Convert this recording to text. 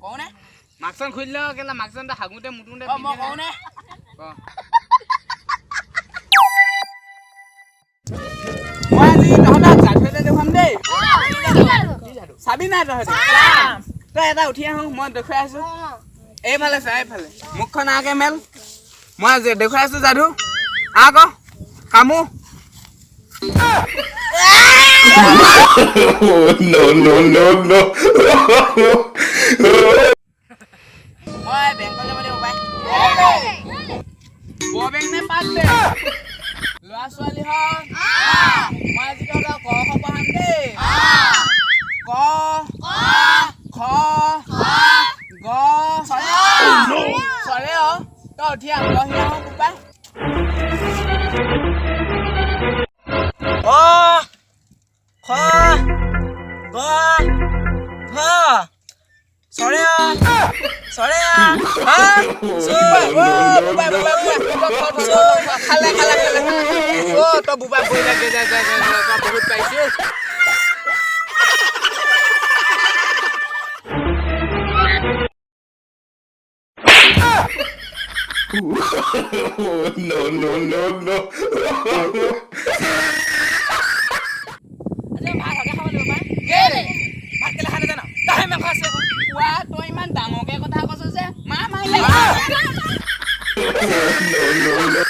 কওনে মাকসন খুললে কেলা মাকসনটা হাগুতে মুটুতে মই কওনে মই আজি তহঁতক যাদু এটা দেখুৱাম দেই চাবি নাই তহঁতে তই এটা উঠি আহো মই দেখুৱাই আছো এইফালে চা এইফালে মুখখন আগে মেল মই দেখুৱাই আছো যাদু আক কামু no. মই বেংকলৈ যাব লাগিব পাই বেংক নে পাত দে ল'ৰা ছোৱালী হওক মই আজি তহঁতক ক খ পঢ়াম দেই ক খ গ চলে তই উঠি আহ বোপাই অ খ গ ঘ চৰে চৰে খালে অ তই বোবা বহি লাগে যা বহুত পাইছো no. তই ইমান ডাঙৰকে কথা কৈছ যে মা মাৰিলে No.